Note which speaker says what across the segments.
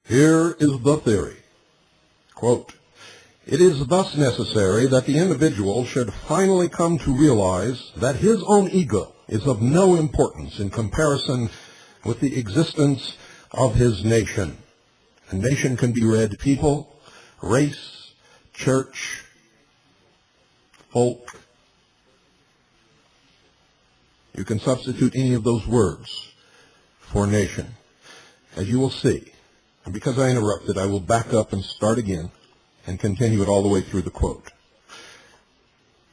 Speaker 1: Here is the theory. Quote, "It is thus necessary that the individual should finally come to realize that his own ego is of no importance in comparison with the existence of his nation." A nation can be read people, race, church, folk. You can substitute any of those words for nation, as you will see. And because I interrupted, I will back up and start again and continue it all the way through the quote.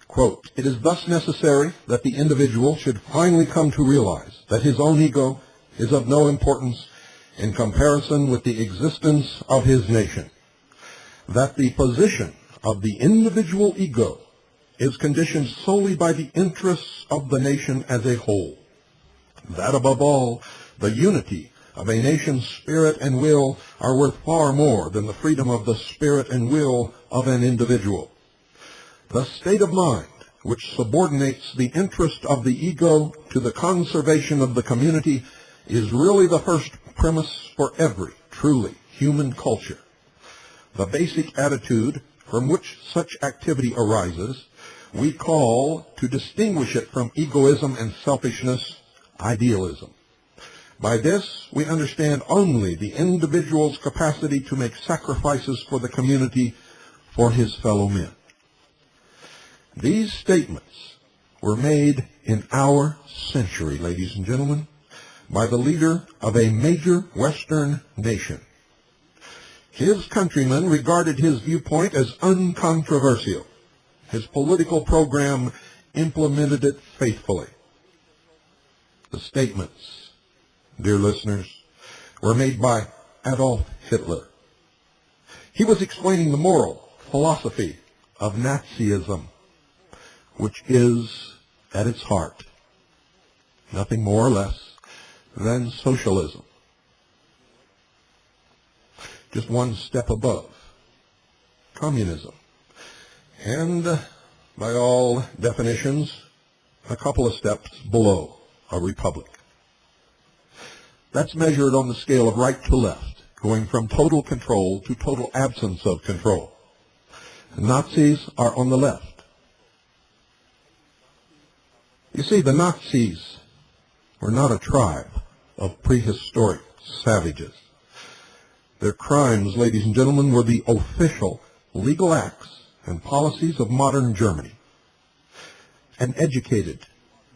Speaker 1: Quote, "It is thus necessary that the individual should finally come to realize that his own ego is of no importance in comparison with the existence of his nation, that the position of the individual ego is conditioned solely by the interests of the nation as a whole, that above all, the unity of a nation's spirit and will are worth far more than the freedom of the spirit and will of an individual. The state of mind which subordinates the interest of the ego to the conservation of the community is really the first premise for every truly human culture. The basic attitude from which such activity arises we call, to distinguish it from egoism and selfishness, idealism. By this, we understand only the individual's capacity to make sacrifices for the community, for his fellow men. These statements were made in our century, ladies and gentlemen, by the leader of a major Western nation. His countrymen regarded his viewpoint as uncontroversial. His political program implemented it faithfully. The statements, dear listeners, were made by Adolf Hitler. He was explaining the moral philosophy of Nazism, which is, at its heart, nothing more or less than socialism. Just one step above communism. And, by all definitions, a couple of steps below a republic. That's measured on the scale of right to left, going from total control to total absence of control. The Nazis are on the left. You see, the Nazis were not a tribe of prehistoric savages. Their crimes, ladies and gentlemen, were the official legal acts and policies of modern Germany. An educated,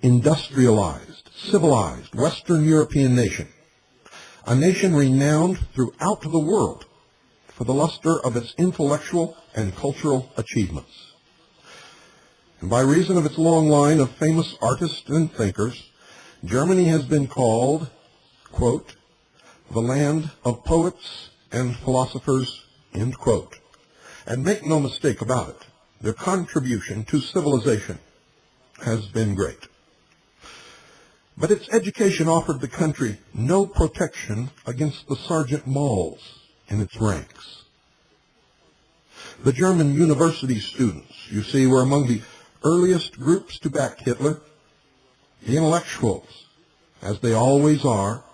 Speaker 1: industrialized, civilized Western European nation. A nation renowned throughout the world for the luster of its intellectual and cultural achievements. And by reason of its long line of famous artists and thinkers, Germany has been called, quote, the land of poets and philosophers, end quote. And make no mistake about it, their contribution to civilization has been great. But its education offered the country no protection against the sergeant mauls in its ranks. The German university students, you see, were among the earliest groups to back Hitler. The intellectuals, as they always are,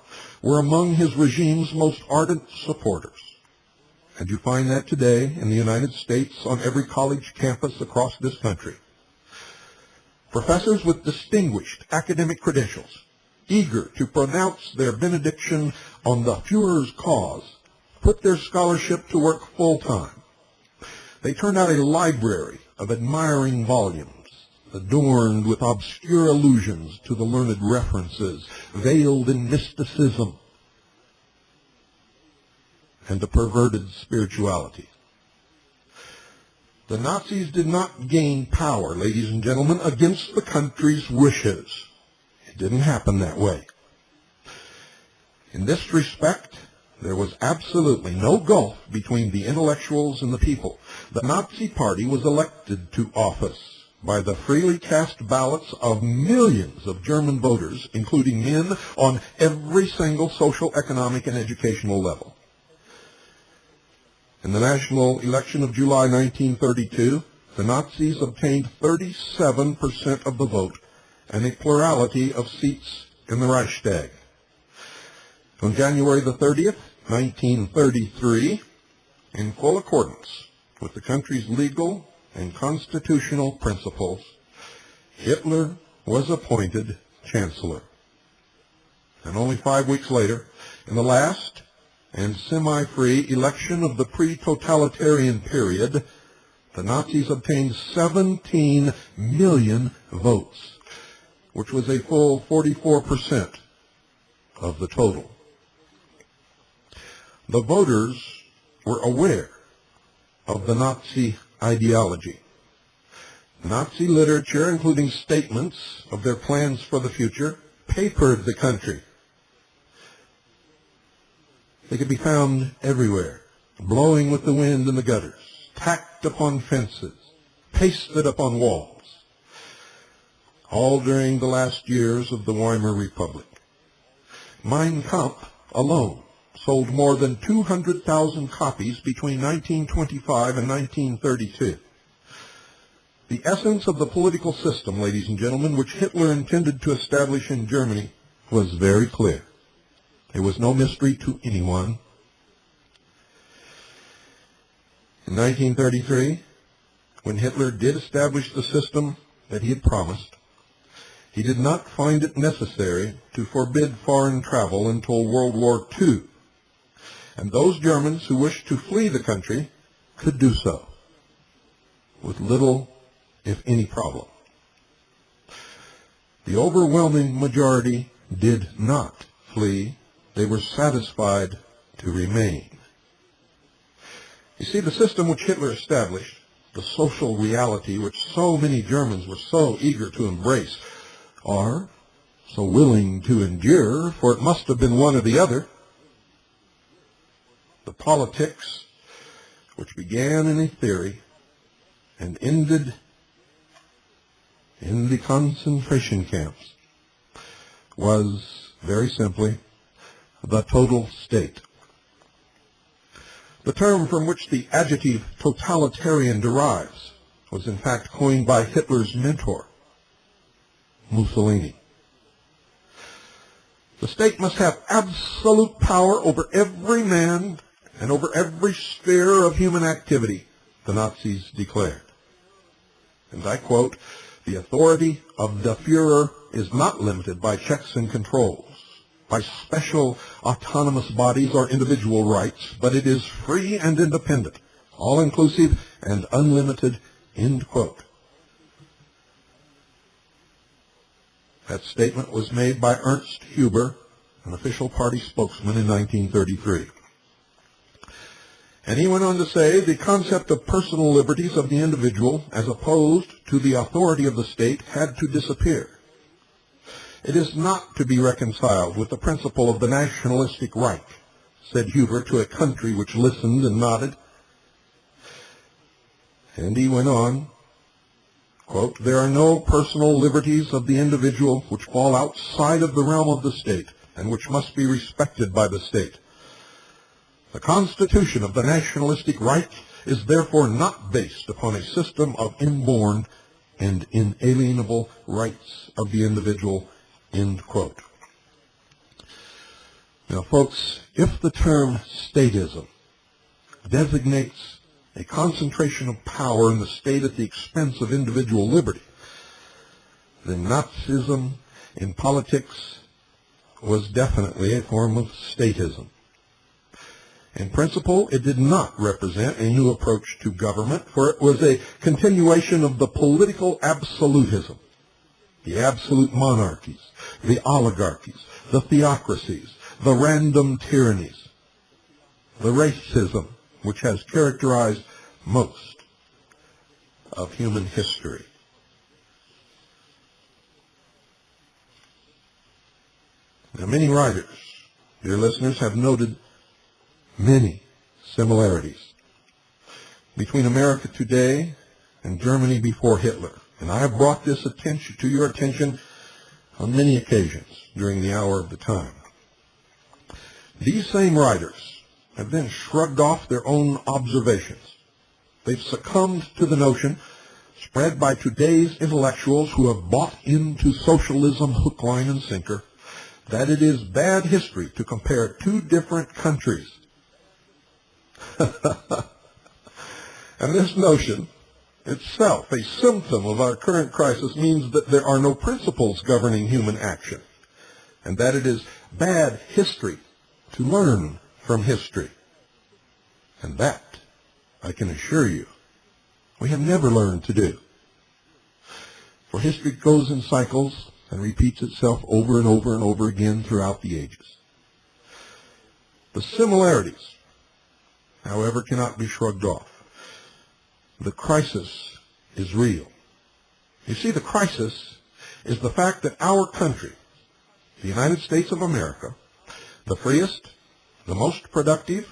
Speaker 1: were among his regime's most ardent supporters. And you find that today in the United States on every college campus across this country. Professors with distinguished academic credentials, eager to pronounce their benediction on the Führer's cause, put their scholarship to work full-time. They turned out a library of admiring volumes, adorned with obscure allusions to the learned references, veiled in mysticism and a perverted spirituality. The Nazis did not gain power, ladies and gentlemen, against the country's wishes. It didn't happen that way. In this respect, there was absolutely no gulf between the intellectuals and the people. The Nazi Party was elected to office by the freely cast ballots of millions of German voters, including men on every single social, economic, and educational level. In the national election of July 1932, the Nazis obtained 37% of the vote and a plurality of seats in the Reichstag. On January the 30th, 1933, in full accordance with the country's legal and constitutional principles, Hitler was appointed Chancellor. And only 5 weeks later, in the last and semi-free election of the pre-totalitarian period, the Nazis obtained 17 million votes, which was a full 44% of the total. The voters were aware of the Nazi ideology. Nazi literature, including statements of their plans for the future, papered the country. They could be found everywhere, blowing with the wind in the gutters, tacked upon fences, pasted upon walls, all during the last years of the Weimar Republic. Mein Kampf alone sold more than 200,000 copies between 1925 and 1932. The essence of the political system, ladies and gentlemen, which Hitler intended to establish in Germany was very clear. It was no mystery to anyone. In 1933, when Hitler did establish the system that he had promised, he did not find it necessary to forbid foreign travel until World War II, and those Germans who wished to flee the country could do so with little, if any, problem. The overwhelming majority did not flee. They were satisfied to remain. You see, the system which Hitler established, the social reality which so many Germans were so eager to embrace, or so willing to endure, for it must have been one or the other, the politics which began in a theory and ended in the concentration camps, was very simply the total state. The term from which the adjective totalitarian derives was in fact coined by Hitler's mentor, Mussolini. The state must have absolute power over every man and over every sphere of human activity, the Nazis declared. And I quote, "The authority of the Führer is not limited by checks and controls, by special autonomous bodies or individual rights, but it is free and independent, all-inclusive and unlimited," end quote. That statement was made by Ernst Huber, an official party spokesman, in 1933. And he went on to say, the concept of personal liberties of the individual as opposed to the authority of the state had to disappear. It is not to be reconciled with the principle of the nationalistic right, said Huber to a country which listened and nodded. And he went on, quote, "There are no personal liberties of the individual which fall outside of the realm of the state and which must be respected by the state. The constitution of the nationalistic right is therefore not based upon a system of inborn and inalienable rights of the individual," end quote. Now, folks, if the term statism designates a concentration of power in the state at the expense of individual liberty, then Nazism in politics was definitely a form of statism. In principle, it did not represent a new approach to government, for it was a continuation of the political absolutism, the absolute monarchies, the oligarchies, the theocracies, the random tyrannies, the racism which has characterized most of human history. Now, many writers, dear listeners, have noted many similarities between America today and Germany before Hitler. And I have brought this to your attention on many occasions during the hour of the time. These same writers have then shrugged off their own observations. They've succumbed to the notion spread by today's intellectuals who have bought into socialism hook, line, and sinker that it is bad history to compare two different countries. And this notion itself, a symptom of our current crisis, means that there are no principles governing human action, and that it is bad history to learn from history. And that, I can assure you, we have never learned to do. For history goes in cycles and repeats itself over and over and over again throughout the ages. The similarities, however, cannot be shrugged off. The crisis is real. You see, the crisis is the fact that our country, the United States of America, the freest, the most productive,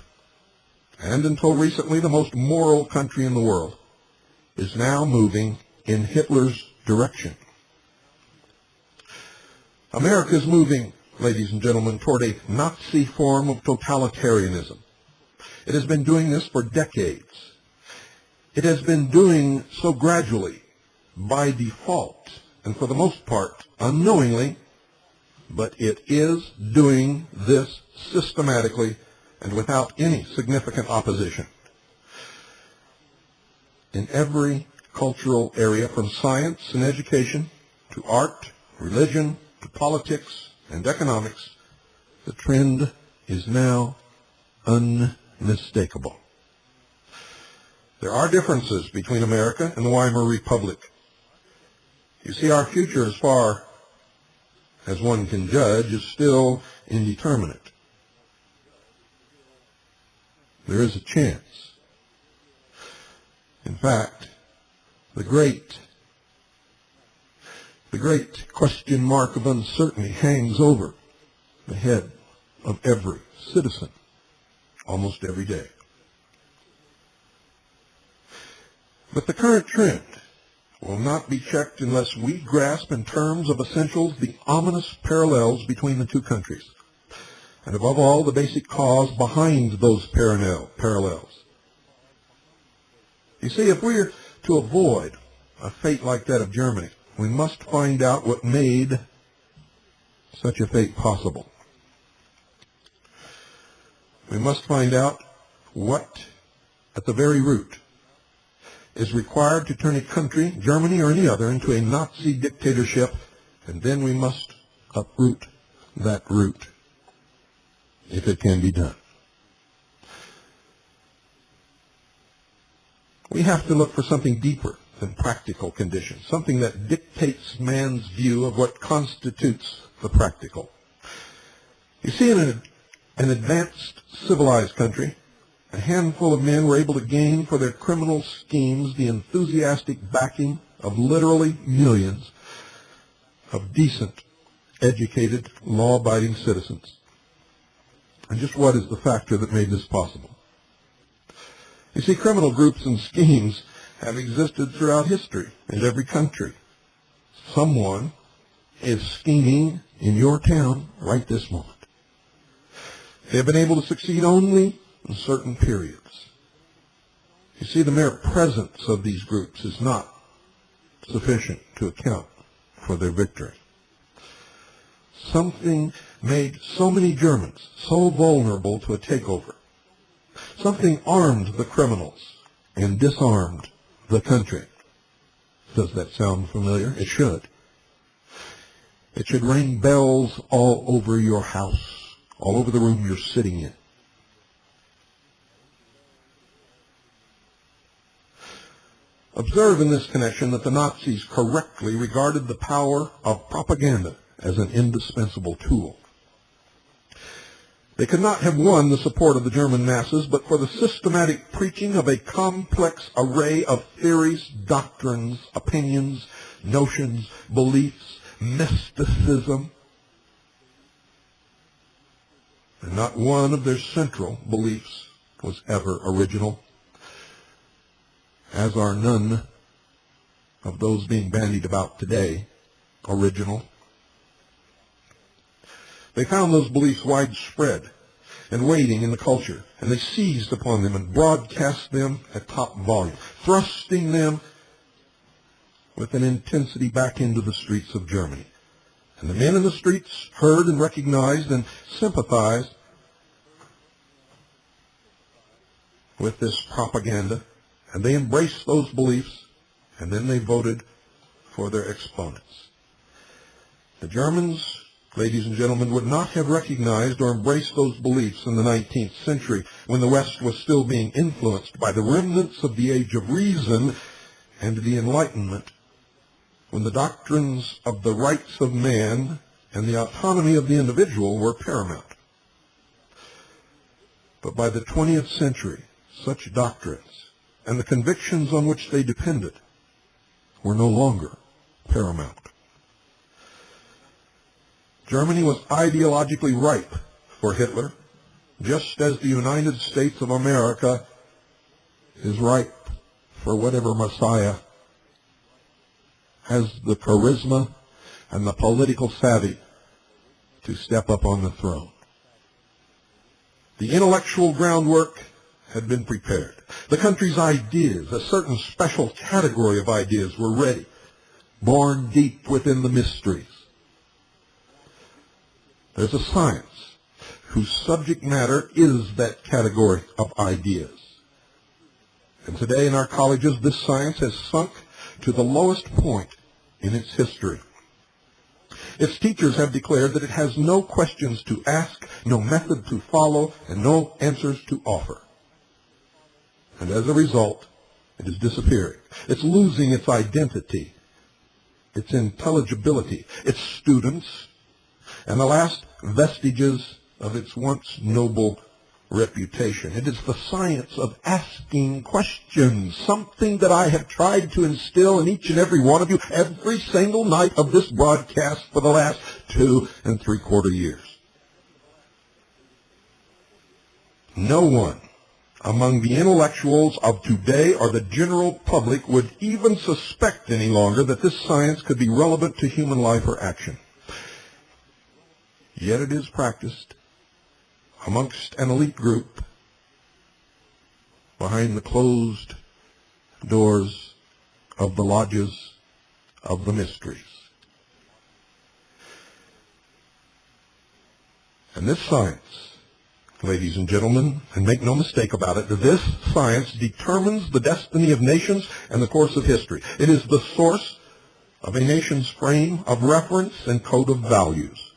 Speaker 1: and until recently the most moral country in the world, is now moving in Hitler's direction. America is moving, ladies and gentlemen, toward a Nazi form of totalitarianism. It has been doing this for decades. It has been doing so gradually, by default, and for the most part, unknowingly, but it is doing this systematically and without any significant opposition. In every cultural area, from science and education to art, religion, to politics and economics, the trend is now unmistakable. There are differences between America and the Weimar Republic. You see, our future, as far as one can judge, is still indeterminate. There is a chance. In fact, the great question mark of uncertainty hangs over the head of every citizen almost every day. But the current trend will not be checked unless we grasp in terms of essentials the ominous parallels between the two countries, and above all, the basic cause behind those parallels. You see, if we're to avoid a fate like that of Germany, we must find out what made such a fate possible. We must find out what, at the very root, is required to turn a country, Germany or any other, into a Nazi dictatorship, and then we must uproot that root, if it can be done. We have to look for something deeper than practical conditions, something that dictates man's view of what constitutes the practical. You see, in an advanced, civilized country, a handful of men were able to gain for their criminal schemes the enthusiastic backing of literally millions of decent, educated, law-abiding citizens. And just what is the factor that made this possible? You see, criminal groups and schemes have existed throughout history in every country. Someone is scheming in your town right this moment. They have been able to succeed only in certain periods. You see, the mere presence of these groups is not sufficient to account for their victory. Something made so many Germans so vulnerable to a takeover. Something armed the criminals and disarmed the country. Does that sound familiar? It should. It should ring bells all over your house, all over the room you're sitting in. Observe in this connection that the Nazis correctly regarded the power of propaganda as an indispensable tool. They could not have won the support of the German masses but for the systematic preaching of a complex array of theories, doctrines, opinions, notions, beliefs, mysticism. And not one of their central beliefs was ever original, as are none of those being bandied about today original. They found those beliefs widespread and waiting in the culture, and they seized upon them and broadcast them at top volume, thrusting them with an intensity back into the streets of Germany. And the men in the streets heard and recognized and sympathized with this propaganda, and they embraced those beliefs, and then they voted for their exponents. The Germans, ladies and gentlemen, would not have recognized or embraced those beliefs in the 19th century when the West was still being influenced by the remnants of the Age of Reason and the Enlightenment, when the doctrines of the rights of man and the autonomy of the individual were paramount. But by the 20th century, such doctrines and the convictions on which they depended were no longer paramount. Germany was ideologically ripe for Hitler, just as the United States of America is ripe for whatever Messiah has the charisma and the political savvy to step up on the throne. The intellectual groundwork had been prepared. The country's ideas, a certain special category of ideas, were ready, born deep within the mysteries. There's a science whose subject matter is that category of ideas. And today in our colleges, this science has sunk to the lowest point in its history. Its teachers have declared that it has no questions to ask, no method to follow, and no answers to offer. And as a result, it is disappearing. It's losing its identity, its intelligibility, its students, and the last vestiges of its once noble reputation. It is the science of asking questions, something that I have tried to instill in each and every one of you every single night of this broadcast for the last 2 3/4 years. No one among the intellectuals of today or the general public would even suspect any longer that this science could be relevant to human life or action. Yet it is practiced amongst an elite group behind the closed doors of the lodges of the mysteries. And this science, ladies and gentlemen, and make no mistake about it, this science determines the destiny of nations and the course of history. It is the source of a nation's frame of reference and code of values,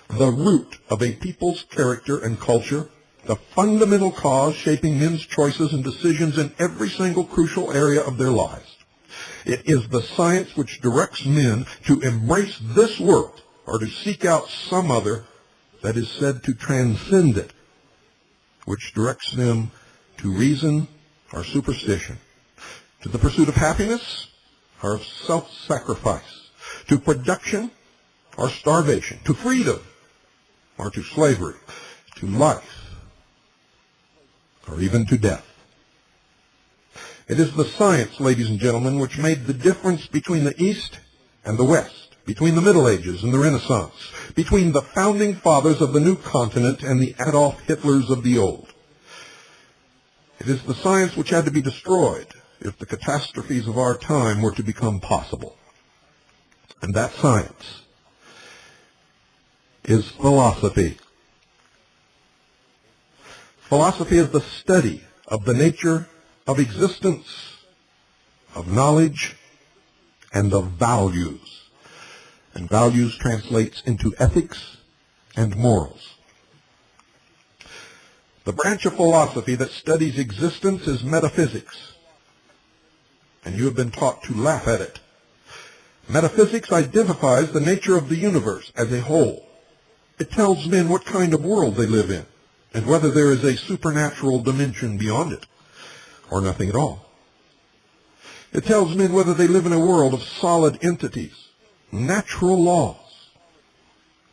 Speaker 1: the root of a people's character and culture, the fundamental cause shaping men's choices and decisions in every single crucial area of their lives. It is the science which directs men to embrace this world or to seek out some other that is said to transcend it, which directs them to reason or superstition, to the pursuit of happiness or of self-sacrifice, to production or starvation, to freedom or to slavery, to life or even to death. It is the science, ladies and gentlemen, which made the difference between the East and the West, between the Middle Ages and the Renaissance, between the founding fathers of the new continent and the Adolf Hitlers of the old. It is the science which had to be destroyed if the catastrophes of our time were to become possible. And that science is philosophy. Philosophy is the study of the nature of existence, of knowledge, and of values. And values translates into ethics and morals. The branch of philosophy that studies existence is metaphysics, and you have been taught to laugh at it. Metaphysics identifies the nature of the universe as a whole. It tells men what kind of world they live in, and whether there is a supernatural dimension beyond it, or nothing at all. It tells men whether they live in a world of solid entities, natural laws,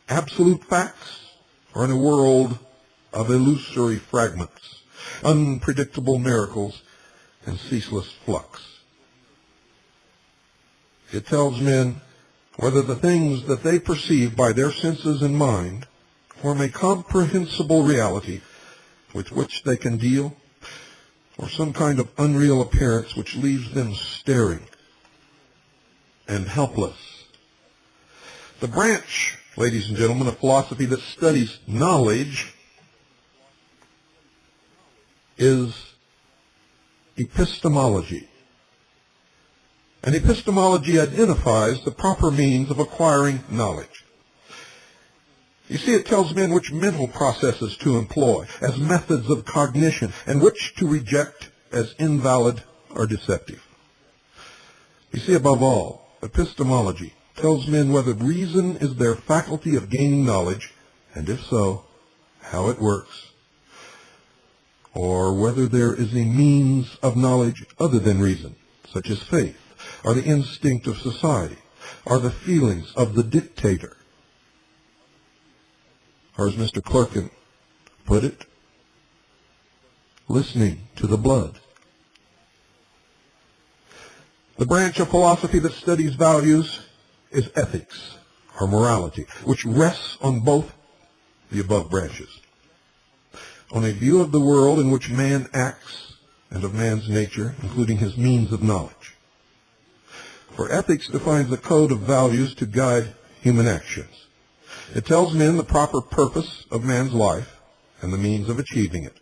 Speaker 1: absolute facts, or in a world of illusory fragments, unpredictable miracles, and ceaseless flux. It tells men whether the things that they perceive by their senses and mind form a comprehensible reality with which they can deal, or some kind of unreal appearance which leaves them staring and helpless. The branch, ladies and gentlemen, of philosophy that studies knowledge is epistemology. And epistemology identifies the proper means of acquiring knowledge. You see, it tells men which mental processes to employ as methods of cognition and which to reject as invalid or deceptive. You see, above all, epistemology tells men whether reason is their faculty of gaining knowledge, and if so, how it works, or whether there is a means of knowledge other than reason, such as faith, or the instinct of society, or the feelings of the dictator. Or as Mr. Clerkin put it, listening to the blood. The branch of philosophy that studies values is ethics, or morality, which rests on both the above branches. On a view of the world in which man acts and of man's nature, including his means of knowledge. For ethics defines a code of values to guide human actions. It tells men the proper purpose of man's life and the means of achieving it.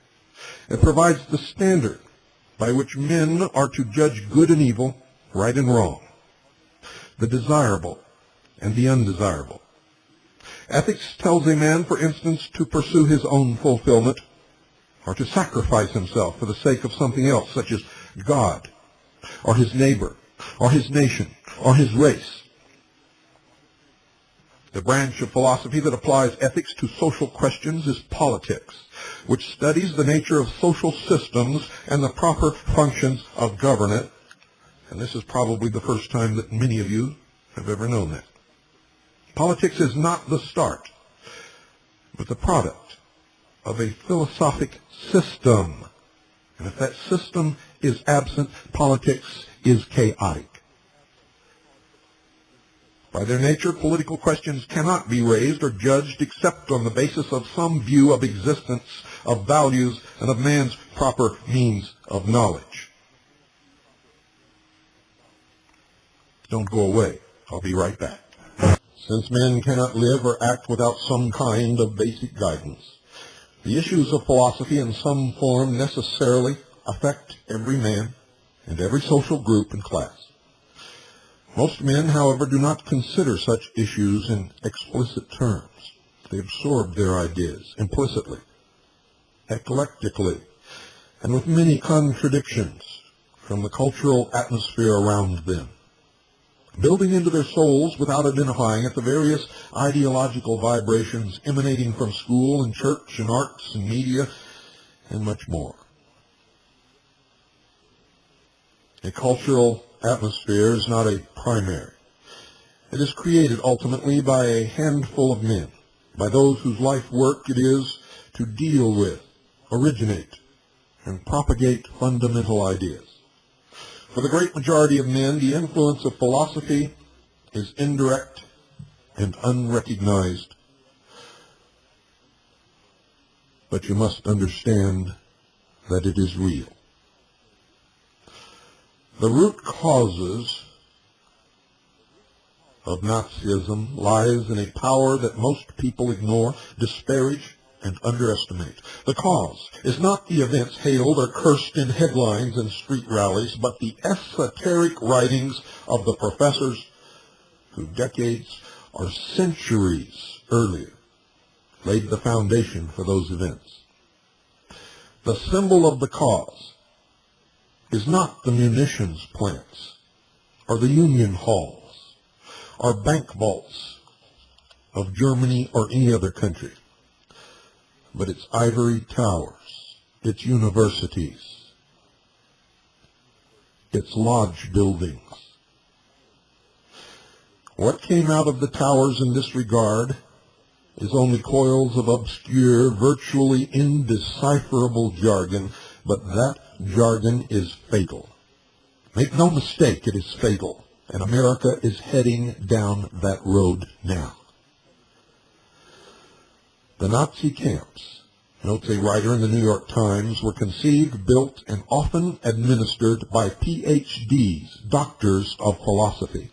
Speaker 1: It provides the standard by which men are to judge good and evil, right and wrong, the desirable and the undesirable. Ethics tells a man, for instance, to pursue his own fulfillment or to sacrifice himself for the sake of something else, such as God, or his neighbor, or his nation, or his race. The branch of philosophy that applies ethics to social questions is politics, which studies the nature of social systems and the proper functions of government. And this is probably the first time that many of you have ever known that. Politics is not the start, but the product of a philosophic system. And if that system is absent, politics is chaotic. By their nature, political questions cannot be raised or judged except on the basis of some view of existence, of values, and of man's proper means of knowledge. Don't go away. I'll be right back. Since men cannot live or act without some kind of basic guidance, the issues of philosophy in some form necessarily affect every man and every social group and class. Most men, however, do not consider such issues in explicit terms. They absorb their ideas implicitly, eclectically, and with many contradictions from the cultural atmosphere around them, building into their souls without identifying it the various ideological vibrations emanating from school and church and arts and media and much more. A cultural atmosphere is not a primary. It is created ultimately by a handful of men, by those whose life work it is to deal with, originate, and propagate fundamental ideas. For the great majority of men, the influence of philosophy is indirect and unrecognized. But you must understand that it is real. The root causes of Nazism lies in a power that most people ignore, disparage, and underestimate. The cause is not the events hailed or cursed in headlines and street rallies, but the esoteric writings of the professors who decades or centuries earlier laid the foundation for those events. The symbol of the cause is not the munitions plants or the union halls or bank vaults of Germany or any other country, but its ivory towers, its universities, its lodge buildings. What came out of the towers in this regard is only coils of obscure, virtually indecipherable jargon, but that jargon is fatal. Make no mistake, it is fatal, and America is heading down that road now. The Nazi camps, notes a writer in the New York Times, were conceived, built, and often administered by PhDs, doctors of philosophy.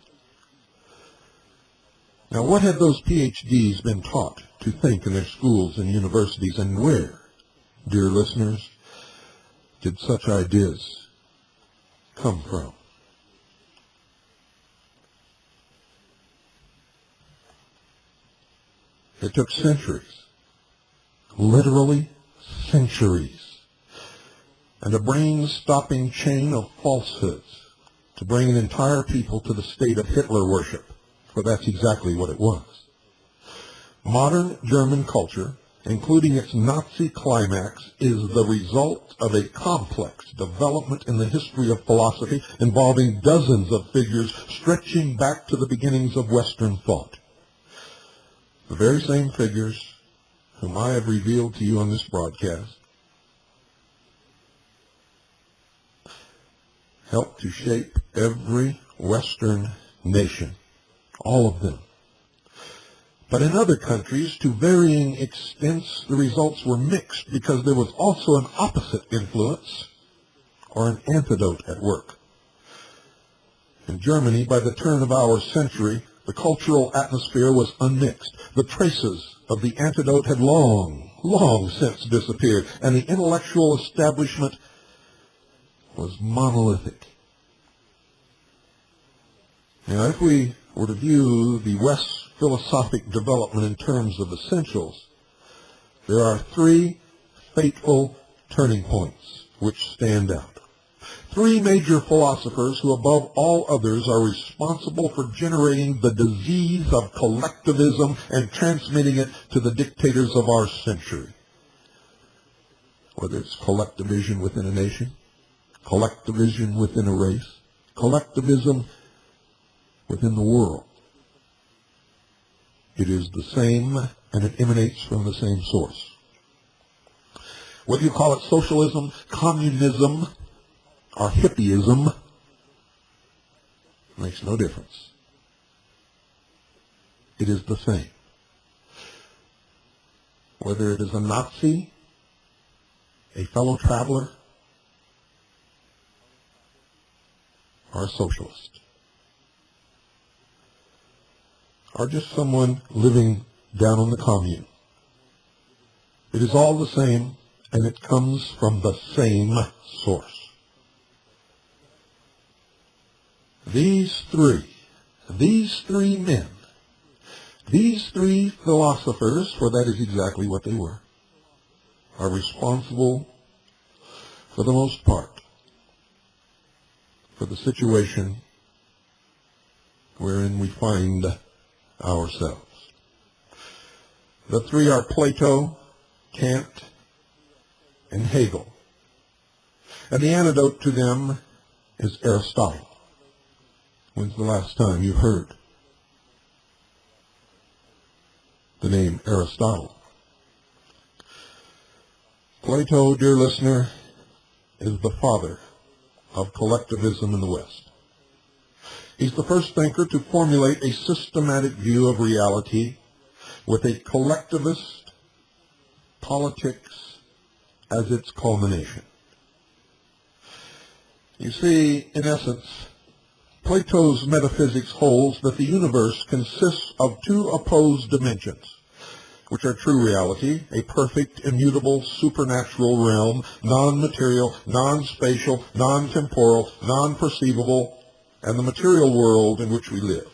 Speaker 1: Now, what had those PhDs been taught to think in their schools and universities, and where, dear listeners, did such ideas come from? It took centuries, literally centuries, and a brain-stopping chain of falsehoods to bring an entire people to the state of Hitler worship, for that's exactly what it was. Modern German culture, including its Nazi climax, is the result of a complex development in the history of philosophy involving dozens of figures stretching back to the beginnings of Western thought. The very same figures whom I have revealed to you on this broadcast helped to shape every Western nation, all of them. But in other countries, to varying extents, the results were mixed because there was also an opposite influence or an antidote at work. In Germany, by the turn of our century, the cultural atmosphere was unmixed. The traces of the antidote had long since disappeared, and the intellectual establishment was monolithic. Now, if we were to view the West's philosophic development in terms of essentials, there are three fateful turning points which stand out. Three major philosophers who above all others are responsible for generating the disease of collectivism and transmitting it to the dictators of our century. Whether it's collectivism within a nation, collectivism within a race, collectivism within the world. It is the same, and it emanates from the same source. Whether you call it socialism, communism, or hippieism, makes no difference. It is the same. Whether it is a Nazi, a fellow traveler, or a socialist, or just someone living down on the commune. It is all the same, and it comes from the same source. These three men, these three philosophers, for that is exactly what they were, are responsible, for the most part, for the situation wherein we find ourselves. The three are Plato, Kant, and Hegel. And the antidote to them is Aristotle. When's the last time you heard the name Aristotle? Plato, dear listener, is the father of collectivism in the West. He's the first thinker to formulate a systematic view of reality with a collectivist politics as its culmination. You see, in essence, Plato's metaphysics holds that the universe consists of two opposed dimensions, which are true reality, a perfect, immutable, supernatural realm, non-material, non-spatial, non-temporal, non-perceivable, and the material world in which we live.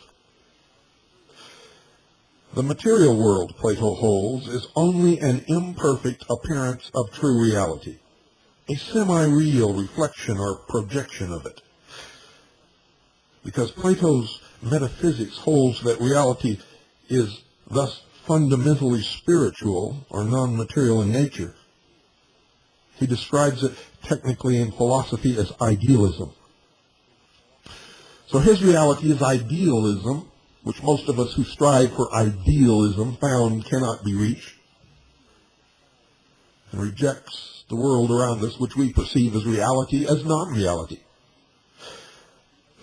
Speaker 1: The material world, Plato holds, is only an imperfect appearance of true reality, a semi-real reflection or projection of it. Because Plato's metaphysics holds that reality is thus fundamentally spiritual or non-material in nature, he describes it technically in philosophy as idealism. So his reality is idealism, which most of us who strive for idealism found cannot be reached, and rejects the world around us, which we perceive as reality, as non-reality.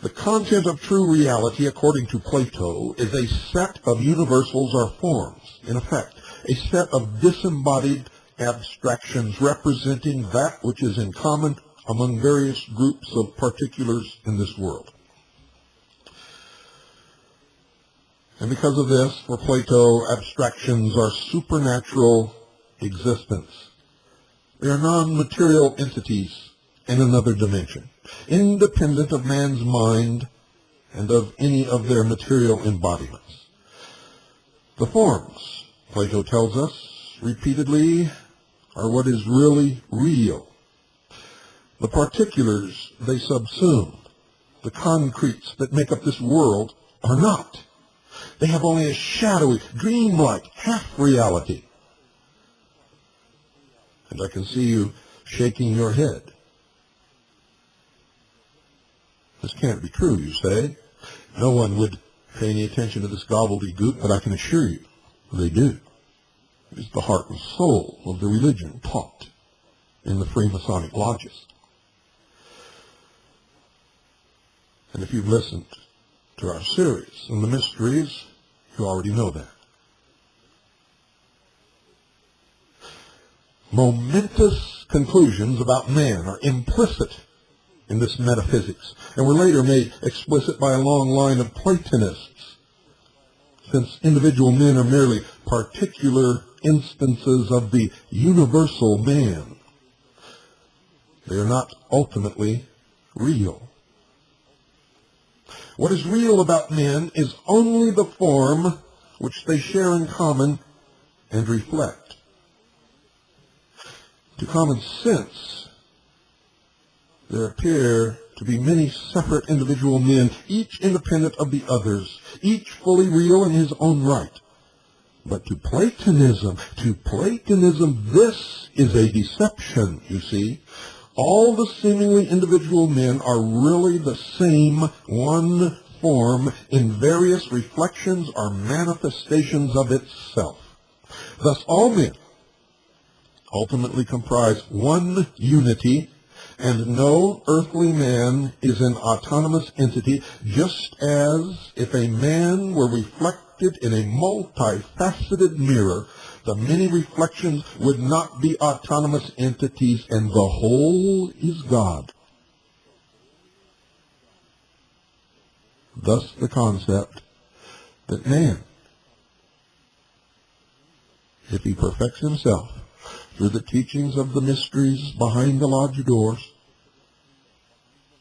Speaker 1: The content of true reality, according to Plato, is a set of universals or forms, in effect, a set of disembodied abstractions representing that which is in common among various groups of particulars in this world. And because of this, for Plato, abstractions are supernatural existence. They are non-material entities in another dimension, independent of man's mind and of any of their material embodiments. The forms, Plato tells us repeatedly, are what is really real. The particulars they subsume, the concretes that make up this world, are not. They have only a shadowy, dreamlike half-reality. And I can see you shaking your head. This can't be true, you say. No one would pay any attention to this gobbledygook, but I can assure you they do. It is the heart and soul of the religion taught in the Freemasonic lodges. And if you've listened to our series on the mysteries, you already know that. Momentous conclusions about man are implicit in this metaphysics, and were later made explicit by a long line of Platonists, since individual men are merely particular instances of the universal man. They are not ultimately real. What is real about men is only the form which they share in common and reflect. To common sense, there appear to be many separate individual men, each independent of the others, each fully real in his own right. But to Platonism, this is a deception, you see. All the seemingly individual men are really the same one form in various reflections or manifestations of itself. Thus all men ultimately comprise one unity, and no earthly man is an autonomous entity, just as if a man were reflected in a multifaceted mirror, the many reflections would not be autonomous entities, and the whole is God. Thus the concept that man, if he perfects himself through the teachings of the mysteries behind the lodge doors,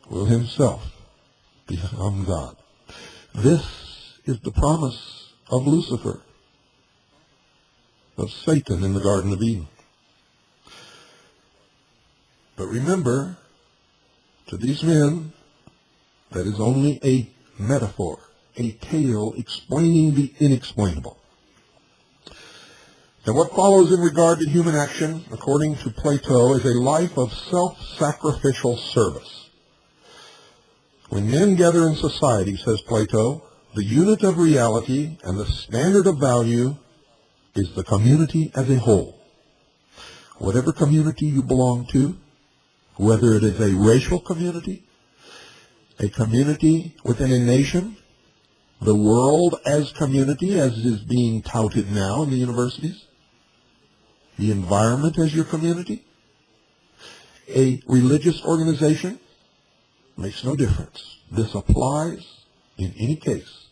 Speaker 1: will himself become God. This is the promise of Lucifer, of Satan in the Garden of Eden. But remember, to these men, that is only a metaphor, a tale explaining the inexplainable. And what follows in regard to human action, according to Plato, is a life of self-sacrificial service. When men gather in society, says Plato, the unit of reality and the standard of value is the community as a whole. Whatever community you belong to, whether it is a racial community, a community within a nation, the world as community, as is being touted now in the universities, the environment as your community, a religious organization, makes no difference. This applies in any case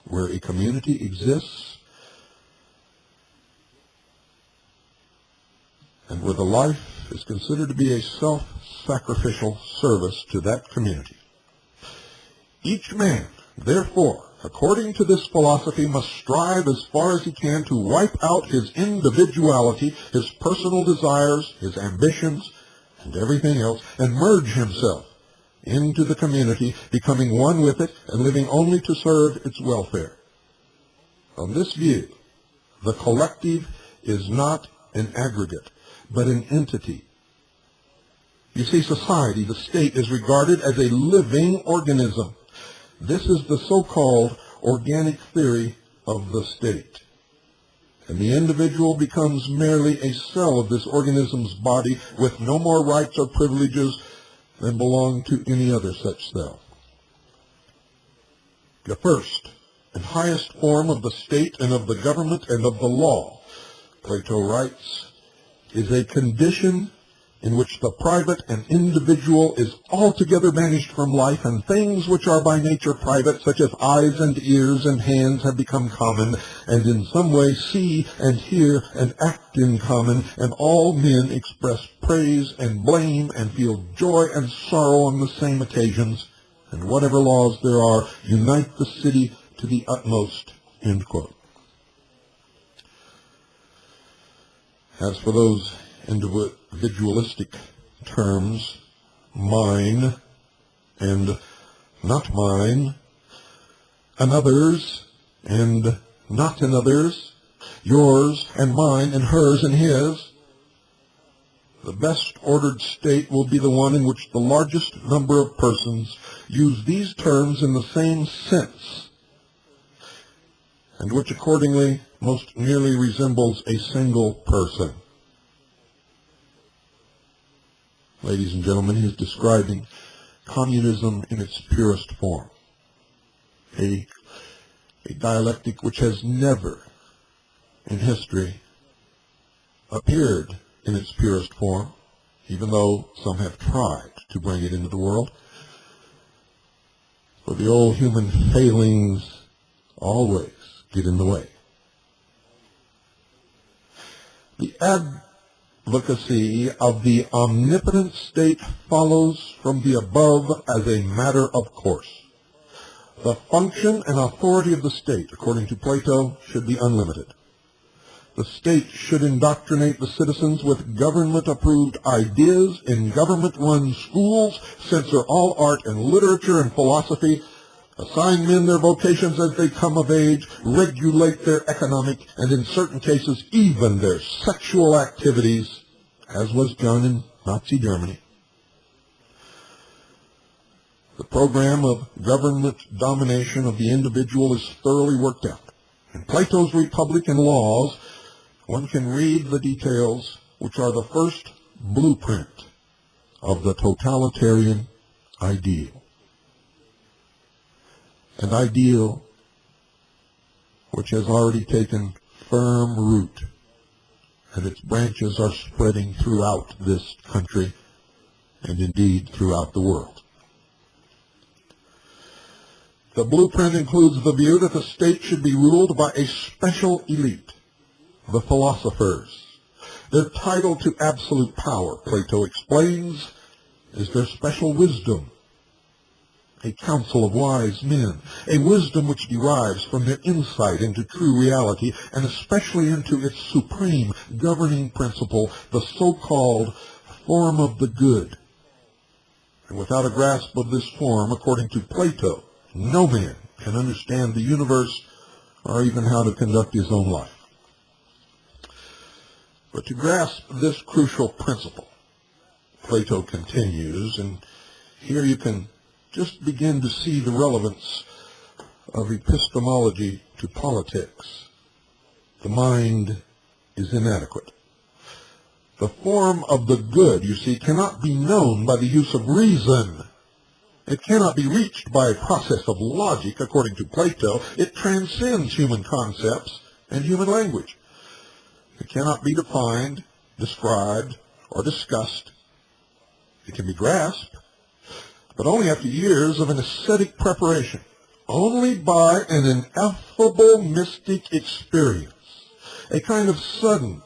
Speaker 1: where a community exists and where the life is considered to be a self-sacrificial service to that community. Each man, therefore, according to this philosophy, must strive as far as he can to wipe out his individuality, his personal desires, his ambitions, and everything else, and merge himself into the community, becoming one with it and living only to serve its welfare. On this view, the collective is not an aggregate, but an entity. You see, society, the state, is regarded as a living organism. This is the so-called organic theory of the state. And the individual becomes merely a cell of this organism's body with no more rights or privileges than belong to any other such cell. The first and highest form of the state and of the government and of the law, Plato writes, is a condition in which the private and individual is altogether banished from life, and things which are by nature private, such as eyes and ears and hands, have become common, and in some way see and hear and act in common, and all men express praise and blame and feel joy and sorrow on the same occasions, and whatever laws there are unite the city to the utmost." End quote. As for those individualistic terms, mine and not mine, another's and not another's, yours and mine and hers and his, the best ordered state will be the one in which the largest number of persons use these terms in the same sense, and which accordingly most nearly resembles a single person. Ladies and gentlemen, he is describing communism in its purest form, a dialectic which has never in history appeared in its purest form, even though some have tried to bring it into the world. For the old human failings always get in the way. The advocacy of the omnipotent state follows from the above as a matter of course. The function and authority of the state, according to Plato, should be unlimited. The state should indoctrinate the citizens with government-approved ideas in government-run schools, censor all art and literature and philosophy, assign men their vocations as they come of age, regulate their economic and, in certain cases, even their sexual activities, as was done in Nazi Germany. The program of government domination of the individual is thoroughly worked out. In Plato's Republic and Laws, one can read the details, which are the first blueprint of the totalitarian ideal. An ideal which has already taken firm root, and its branches are spreading throughout this country and indeed throughout the world. The blueprint includes the view that the state should be ruled by a special elite, the philosophers. Their title to absolute power, Plato explains, is their special wisdom, a council of wise men, a wisdom which derives from their insight into true reality, and especially into its supreme governing principle, the so-called form of the good. And without a grasp of this form, according to Plato, no man can understand the universe or even how to conduct his own life. But to grasp this crucial principle, Plato continues, and here you can just begin to see the relevance of epistemology to politics. The mind is inadequate. The form of the good, you see, cannot be known by the use of reason. It cannot be reached by a process of logic, according to Plato. It transcends human concepts and human language. It cannot be defined, described, or discussed. It can be grasped, but only after years of an ascetic preparation, only by an ineffable mystic experience, a kind of sudden,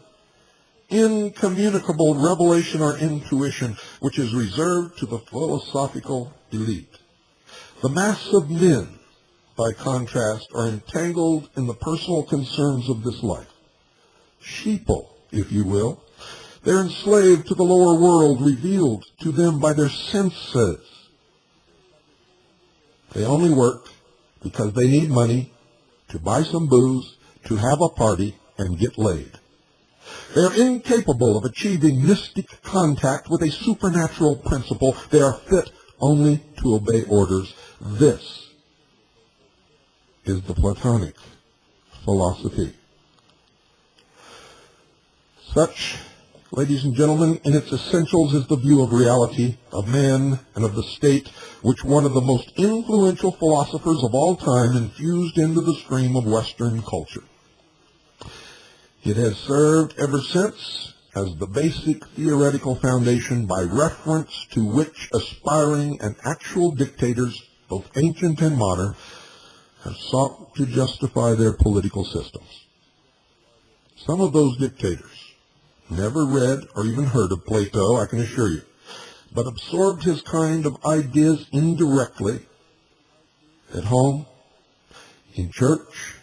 Speaker 1: incommunicable revelation or intuition which is reserved to the philosophical elite. The mass of men, by contrast, are entangled in the personal concerns of this life. Sheeple, if you will. They're enslaved to the lower world revealed to them by their senses. They only work because they need money to buy some booze, to have a party, and get laid. They are incapable of achieving mystic contact with a supernatural principle. They are fit only to obey orders. This is the Platonic philosophy. Such, ladies and gentlemen, in its essentials is the view of reality, of man, and of the state, which one of the most influential philosophers of all time infused into the stream of Western culture. It has served ever since as the basic theoretical foundation by reference to which aspiring and actual dictators, both ancient and modern, have sought to justify their political systems. Some of those dictators never read or even heard of Plato, I can assure you, but absorbed his kind of ideas indirectly at home, in church,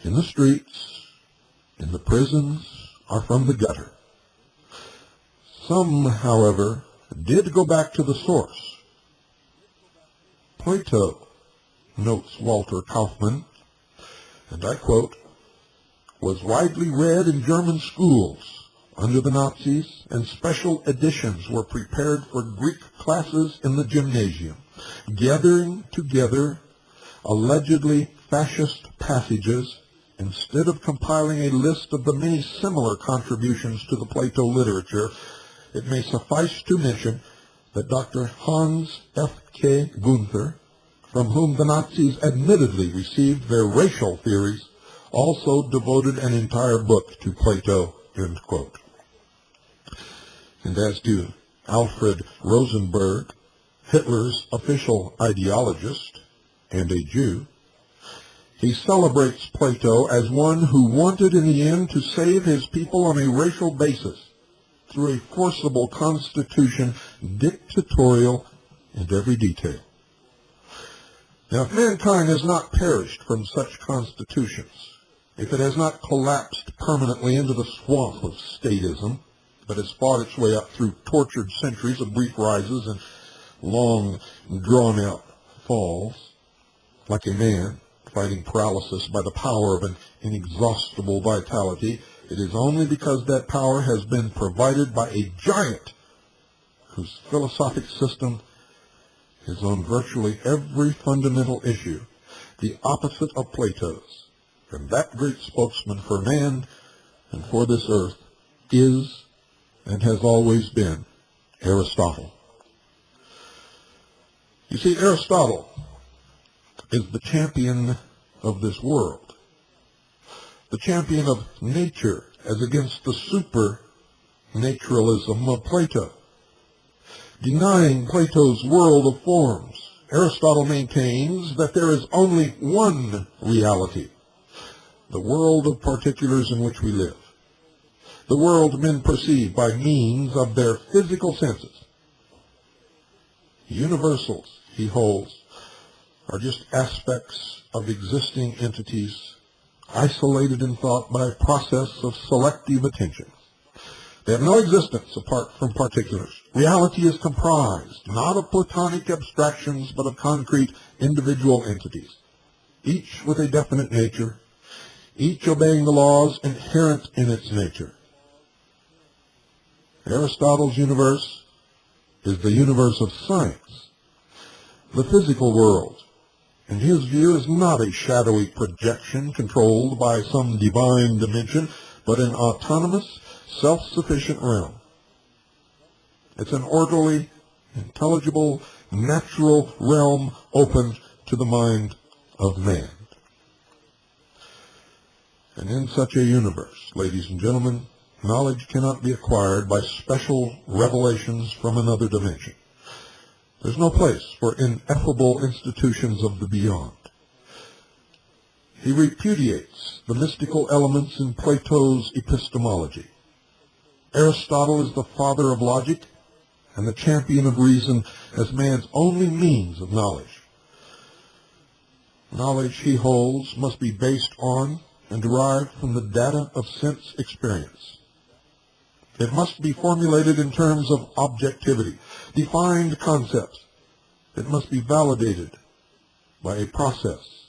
Speaker 1: in the streets, in the prisons, or from the gutter. Some, however, did go back to the source. Plato, notes Walter Kaufmann, and I quote, was widely read in German schools under the Nazis, and special editions were prepared for Greek classes in the gymnasium, gathering together allegedly fascist passages instead of compiling a list of the many similar contributions to the Plato literature. It may suffice to mention that Dr. Hans F. K. Gunther, from whom the Nazis admittedly received their racial theories, also devoted an entire book to Plato, end quote. And as to Alfred Rosenberg, Hitler's official ideologist and a Jew, he celebrates Plato as one who wanted in the end to save his people on a racial basis through a forcible constitution, dictatorial in every detail. Now, if mankind has not perished from such constitutions, if it has not collapsed permanently into the swamp of statism, but has fought its way up through tortured centuries of brief rises and long, drawn-out falls, like a man fighting paralysis by the power of an inexhaustible vitality, it is only because that power has been provided by a giant whose philosophic system is on virtually every fundamental issue the opposite of Plato's. And that great spokesman for man and for this earth is and has always been Aristotle. You see, Aristotle is the champion of this world, the champion of nature as against the supernaturalism of Plato. Denying Plato's world of forms, Aristotle maintains that there is only one reality, the world of particulars in which we live, the world men perceive by means of their physical senses. Universals, he holds, are just aspects of existing entities, isolated in thought by a process of selective attention. They have no existence apart from particulars. Reality is comprised not of platonic abstractions, but of concrete individual entities, each with a definite nature, each obeying the laws inherent in its nature. Aristotle's universe is the universe of science. The physical world, in his view, is not a shadowy projection controlled by some divine dimension, but an autonomous, self-sufficient realm. It's an orderly, intelligible, natural realm open to the mind of man. And in such a universe, ladies and gentlemen, knowledge cannot be acquired by special revelations from another dimension. There's no place for ineffable institutions of the beyond. He repudiates the mystical elements in Plato's epistemology. Aristotle is the father of logic and the champion of reason as man's only means of knowledge. Knowledge, he holds, must be based on and derived from the data of sense experience. It must be formulated in terms of objectivity, defined concepts. It must be validated by a process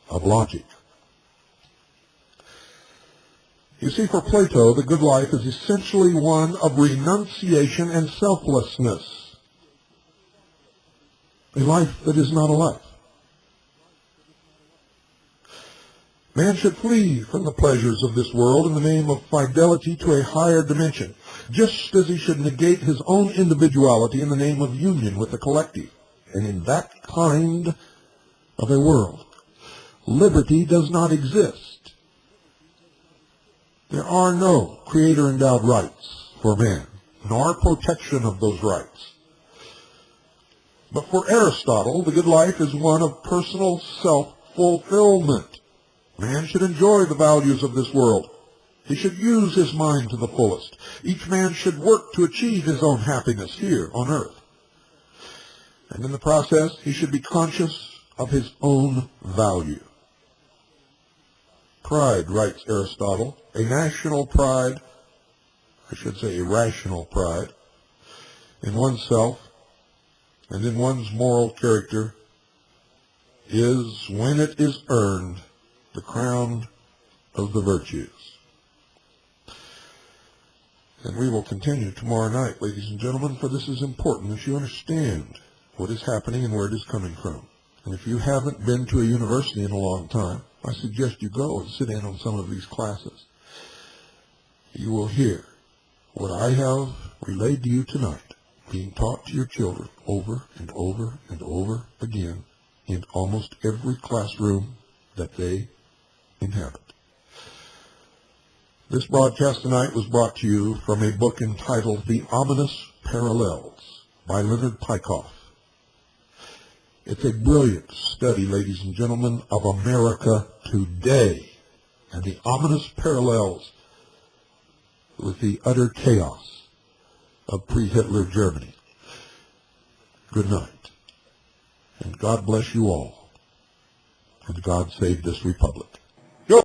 Speaker 1: of logic. You see, for Plato, the good life is essentially one of renunciation and selflessness, a life that is not a life. Man should flee from the pleasures of this world in the name of fidelity to a higher dimension, just as he should negate his own individuality in the name of union with the collective. And in that kind of a world, liberty does not exist. There are no creator-endowed rights for man, nor protection of those rights. But for Aristotle, the good life is one of personal self-fulfillment. Man should enjoy the values of this world. He should use his mind to the fullest. Each man should work to achieve his own happiness here on earth. And in the process, he should be conscious of his own value. Pride, writes Aristotle, a national pride, I should say a rational pride, in oneself and in one's moral character, is, when it is earned, the crown of the virtues. And we will continue tomorrow night, ladies and gentlemen, for this is important that you understand what is happening and where it is coming from. And if you haven't been to a university in a long time, I suggest you go and sit in on some of these classes. You will hear what I have relayed to you tonight being taught to your children over and over and over again in almost every classroom that they inhabit. This broadcast tonight was brought to you from a book entitled The Ominous Parallels by Leonard Peikoff. It's a brilliant study, ladies and gentlemen, of America today and the ominous parallels with the utter chaos of pre-Hitler Germany. Good night, and God bless you all, and God save this republic.